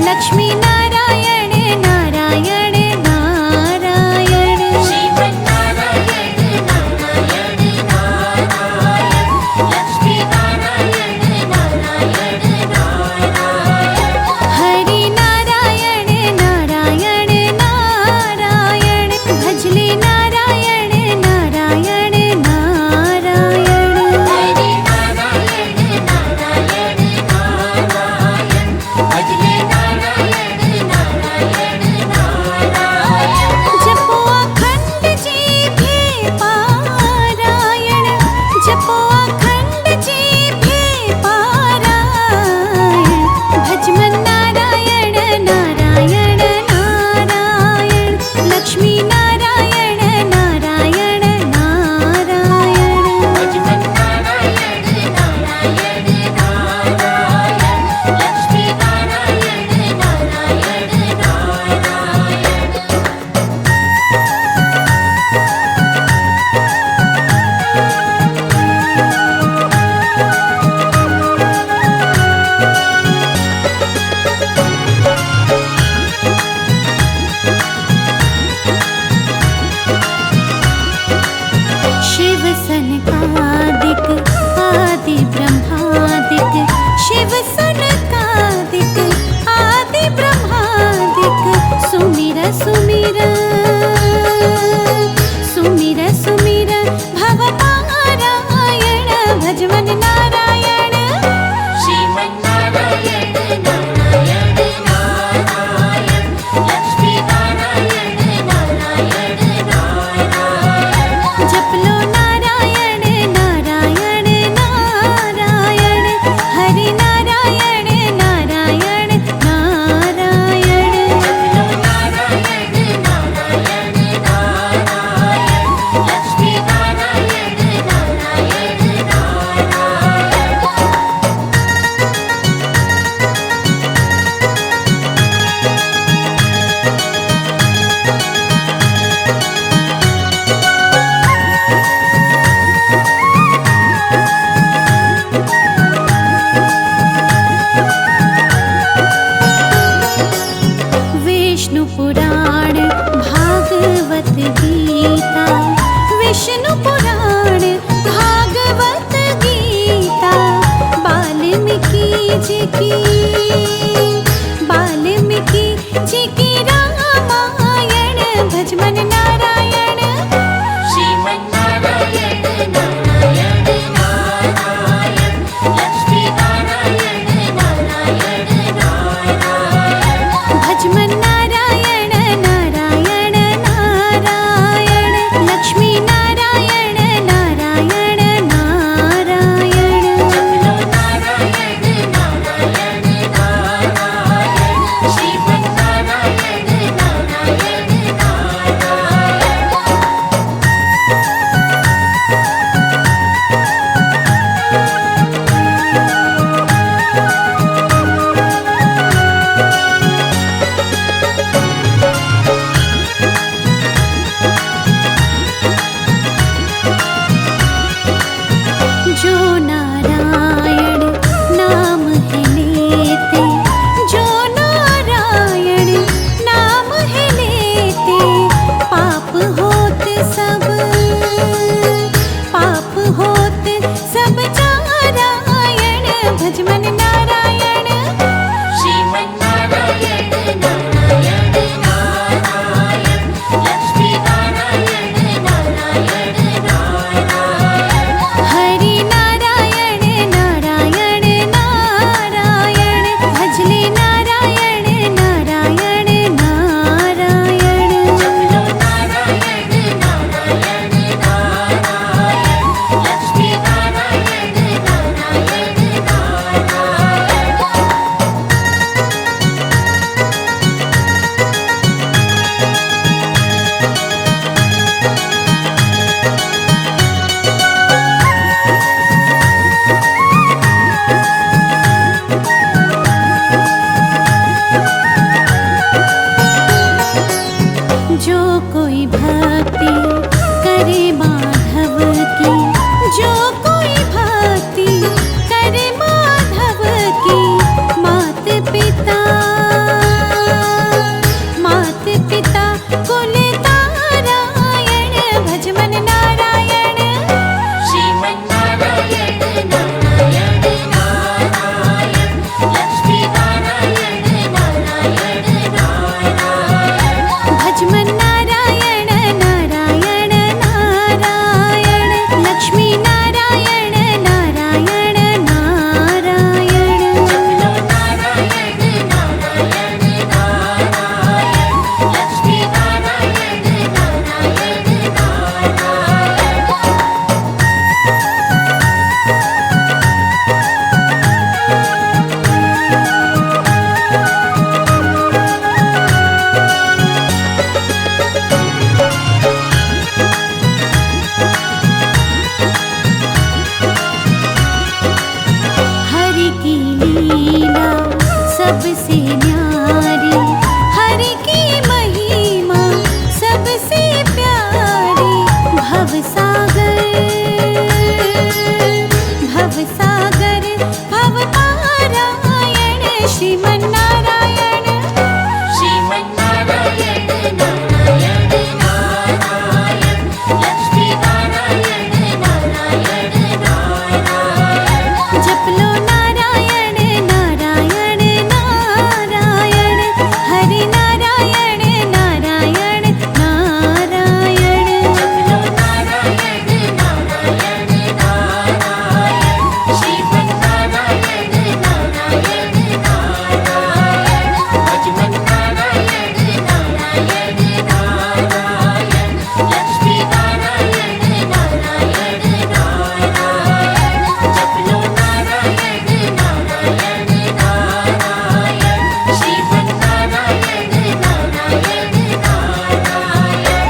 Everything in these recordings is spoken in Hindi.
लक्ष्मी नारायण नारायण विष्णु पुराण भागवत गीता, विष्णु पुराण भागवत गीता, वाल्मीकि जी की रामायण, भज मन नारायण। श्रीमन्नारायण नारायण नारायण, लक्ष्मी नारायण नारायण नारायण, भज मन नारायण नारायण नारायण, लक्ष्मी नारायण नारायण नारायण। जपलो नारायण नारायण नारायण, श्रीमन्नारायण नारायण जो नारायण नाम है लेते, जो नारायण नाम है लेते, पाप होते सब नारायण, भज मन नारायण। श्रीमन्नारायण नारायण नारायण, लक्ष्मी नारायण नारायण नारायण, हरि नारायण नारायण नारायण, भजले नारायण नारायण नारायण। जपलो नारायण नारायण नारायण, लक्ष्मी नारायण नारायण जो कोई भक्ति करे माधव की, जो कोई भक्ति करे माधव की, मात पिता कुल तारायण, भज मन नारायण। श्रीमन्नारायण नारायण नारायण, लक्ष्मी नारायण नारायण नारायण, भज मन नारायण नारायण नारायण, लक्ष्मी नारायण नारायण नारायण। जपलो नारायण नारायण नारायण, लक्ष्मी नारायण नारायण हरि की लीला सबसे न्यारी, हरि की महिमा सबसे प्यारी, भवसागर भवपारायण, श्रीमन्नारायण। श्रीमन्नारायण नारायण नारायण, लक्ष्मी नारायण नारायण नारायण, जपलो नारायण नारायण नारायण, हरि नारायण नारायण नारायण। जपलो नारायण नारायण नारायण, श्रीमन्नारायण नारायण नारायण, भज मन नारायण नारायण नारायण, लक्ष्मी नारायण नारायण नारायण, जपलो नारायण नारायण नारायण, श्रीमन्नारायण नारायण नारायण।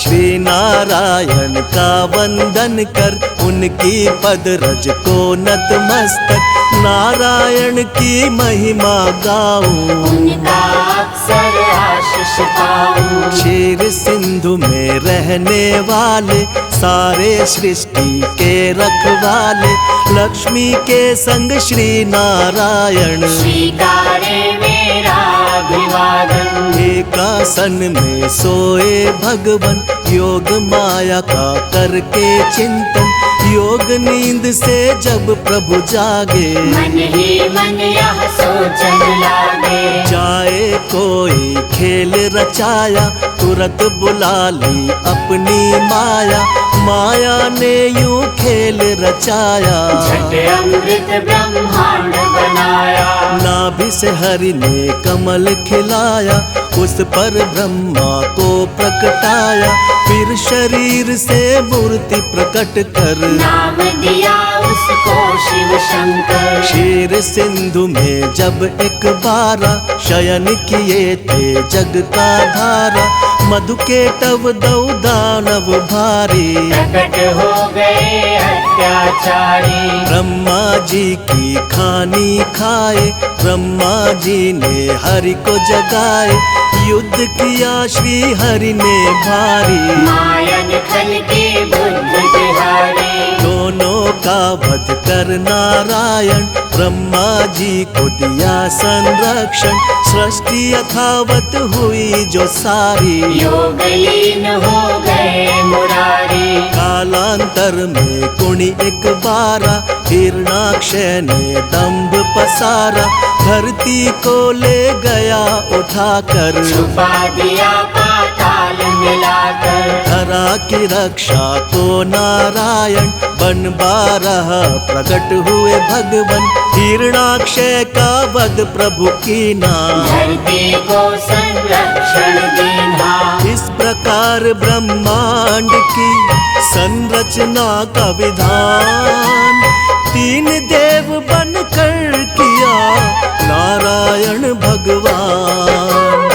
श्री नारायण का वंदन कर, उनकी पद रज को नतमस्तक, नारायण की महिमा गाऊं, उनका अक्सर आशीष पाऊं। क्षीर सिंधु में रहने वाले, सारे सृष्टि के रखवाले, लक्ष्मी के संग श्री नारायण। स्वीकारे मेरा अभिवादन। एकासन में सोए भगवन, योग माया का करके चिंतन। योग नींद से जब प्रभु जागे, मन ही मन यह सोचन लागे। जाए कोई खेल रचाया, तुरंत बुला ली अपनी माया। माया ने यूं खेल रचाया, झट अमृत ब्रह्मांड बनाया। नाभि से हरि ने कमल खिलाया, उस पर ब्रह्मा को प्रकटाया। फिर शरीर से मूर्ति प्रकट कर, नाम दिया उसको शिव शंकर। क्षीर सिंधु में जब एक बारा, शयन किए थे जग का धारा। मधु के तव दौ दानव भारी, प्रकट हो गए अत्याचारी। ब्रह्मा जी की खानी खाए, ब्रह्मा जी ने हरि को जगाए। युद्ध किया श्री हरि ने भारी, मायन खल के बुद्ध बिहारी। दोनों का वध कर नारायण, ब्रह्मा जी को दिया संरक्षण। सृष्टि यथावत हुई जो सारी, योगलीन हो गए मुरारी। कालांतर में कुणी एक बारा, हिरणाक्ष ने दंभ पसारा। धरती को ले गया उठाकर, छुपा दिया पाताल मिलाकर। धरा की रक्षा को नारायण, बन बारह प्रकट हुए भगवन। हिरणाक्ष का वध प्रभु कीना, धरती को संरक्षण देना। इस प्रकार ब्रह्मांड की संरचना का विधान, तीन देव बनकर किया नारायण भगवान।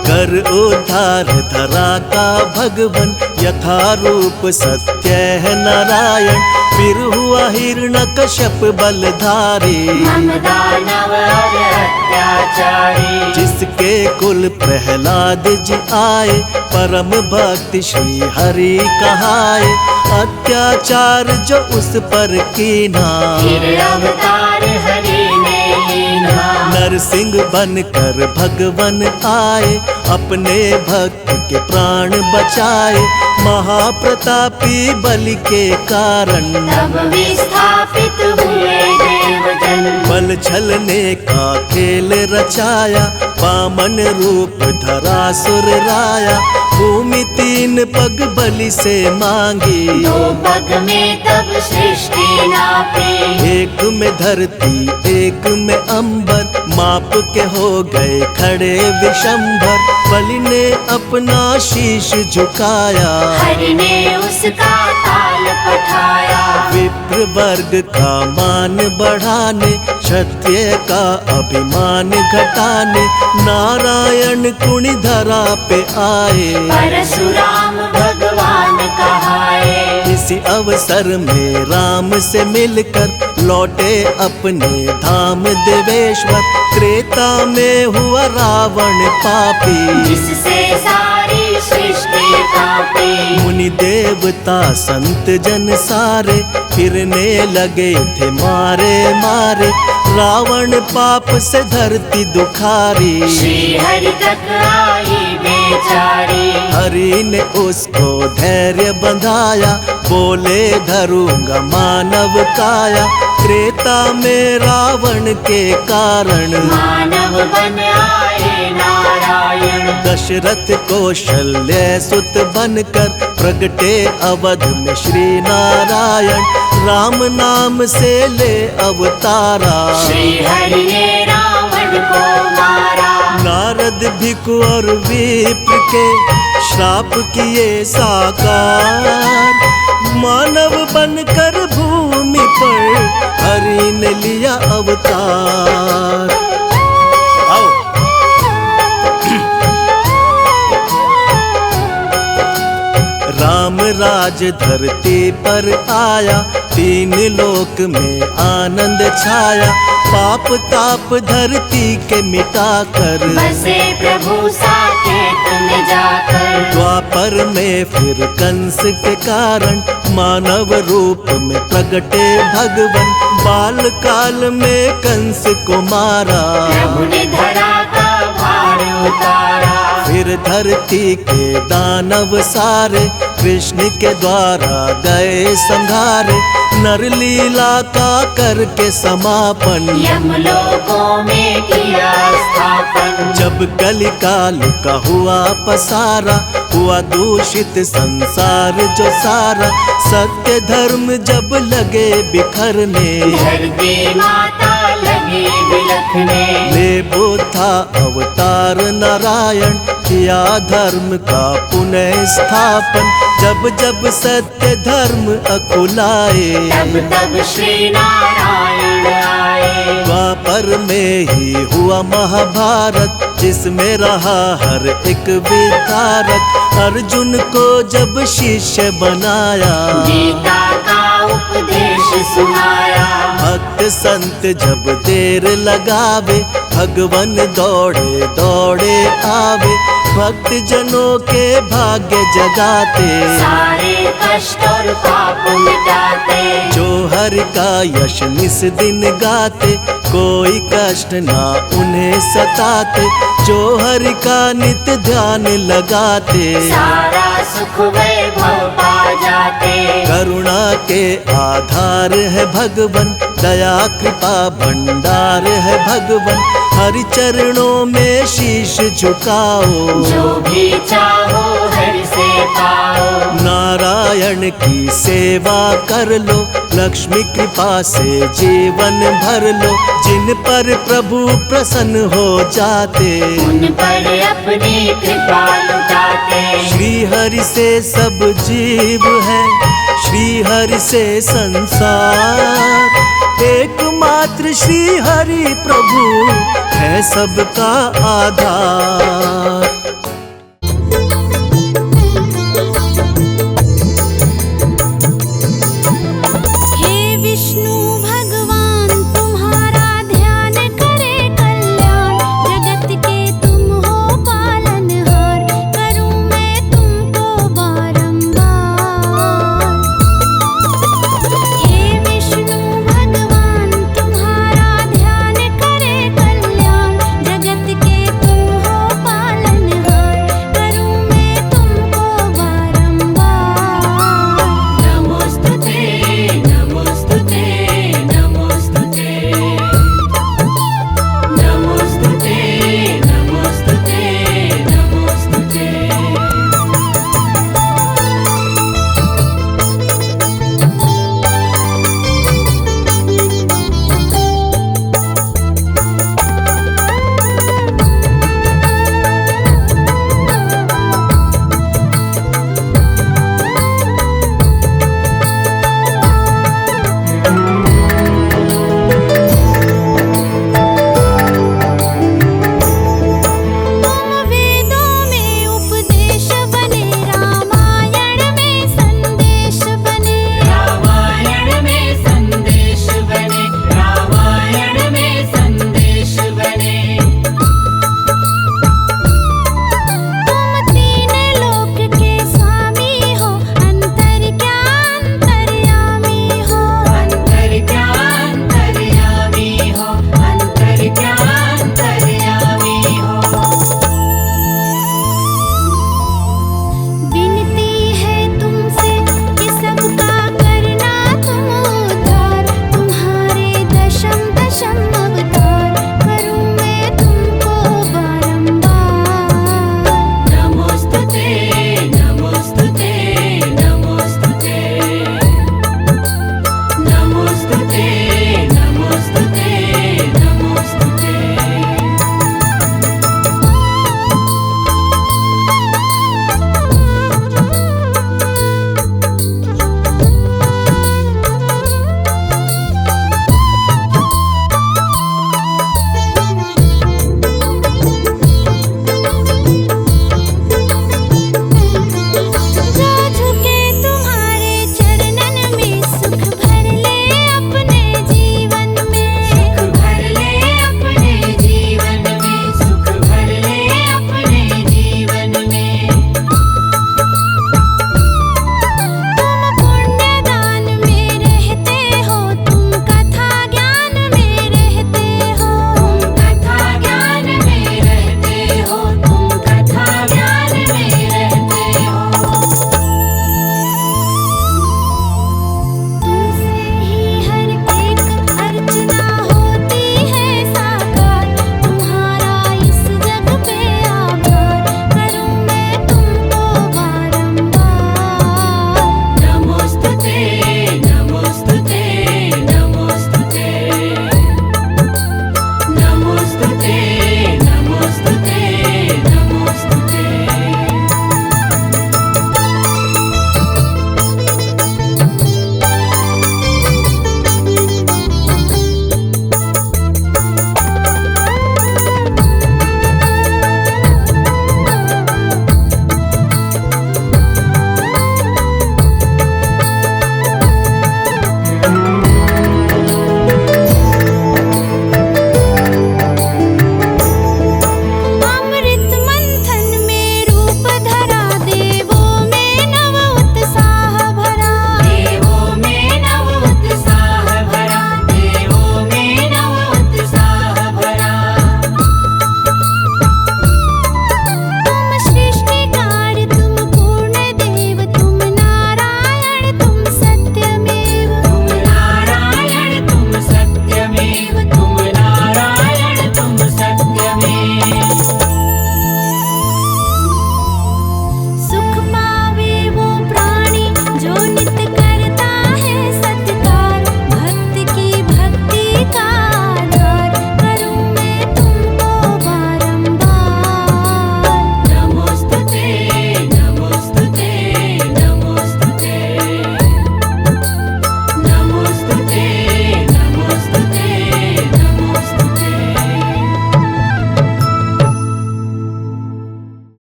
कर उद्धार धरा का भगवन, यथा रूप सत्य है नारायण। फिर हुआ हिरण्यकश्यप बलधारी, हम दानव और अत्याचारी। जिसके कुल प्रहलाद जी आए, परम भक्ति श्री हरि कहाए। अत्याचार जो उस पर कीना, फिर अवतार हरि ने लीना। नरसिंह बनकर भगवन आए, अपने भक्त के प्राण बचाए। महाप्रतापी बलि के कारण, तब विस्थापित हुए देवजन। बल छलने का खेल रचाया, वामन रूप धरा सुर राया। भूमि तीन पग बलि से मांगी, दो पग में तब सृष्टि नापी। एक में धरती एक में अंबर, माप के हो गए खड़े विशंभर। बलि ने अपना शीश झुकाया, हरि ने उसका ताल पठाया। विप्र वर्ग का मान बढ़ाने, क्षत्रिय का अभिमान घटाने। नारायण कुणी धरा पे आए, परशुराम भगवान कहाए। इसी अवसर में राम से मिलकर लौटे अपने धाम देवेश्वर। त्रेता में हुआ रावण पापी, जिससे सारी सृष्टि कांपी। मुनि देवता संत जन सारे, फिरने लगे थे मारे मारे। रावण पाप से धरती दुखारी, श्री हरि तक आई बेचारी। हरि ने उसको धैर्य बंधाया, बोले धरूंगा मानव काया। त्रेता में रावण के कारण, मानव बन आए नारायण। दशरथ कौशल्य सुत बनकर प्रगटे अवध में श्री नारायण। राम नाम से ले अवतारा, श्री हरि ने रावण को मारा। नारद भिक्षु और विप्र के श्राप किए साकार। मानव बनकर भूमि पर हरि ने लिया अवतार। राज धरती पर आया, तीन लोक में आनंद छाया। पाप ताप धरती के मिटाकर बसे प्रभु साकेत में जाकर। द्वापर में फिर कंस के कारण मानव रूप में प्रगटे भगवन। बाल काल में कंस को मारा, प्रभु ने धरा का भार उतारा। फिर धरती के दानव सारे कृष्ण के द्वारा गए संघारे। नर लीला का करके समापन यमलोकों में किया स्थापन। जब कलिकाल का हुआ पसारा, हुआ दूषित संसार जो सारा। सत्य धर्म जब लगे बिखरने, धरती माता लगी बिलखने। ले बुद्धा अवतार नारायण, किया धर्म का पुनः स्थापन। जब जब सत्य धर्म अकुलाए, तब तब श्री नारायण आए। द्वापर में ही हुआ महाभारत, जिसमें रहा हर एक विधारक। अर्जुन को जब शिष्य बनाया, गीता का उपदेश सुनाया। भक्त संत जब देर लगावे, भगवन दौड़े दौड़े आवे। भक्त जनों के भाग्य जगाते, सारे कष्ट और पाप मिटाते। जो हरि का यश निस दिन गाते, कोई कष्ट ना उन्हें सताते। जो हरि का नित्य ध्यान लगाते, सारा सुख वैभव पा जाते। करुणा के आधार है भगवन, दया कृपा भंडार है भगवन। हरि चरणों में शीश झुकाओ, जो भी चाहो हरि से पाओ। नारायण की सेवा कर लो, लक्ष्मी कृपा से जीवन भर लो। जिन पर प्रभु प्रसन्न हो जाते, उन पर अपनी कृपा लुटाते। श्री हरि से सब जीव है, श्री हरि से संसार। एकमात्र श्री हरि प्रभु है सबका आधार।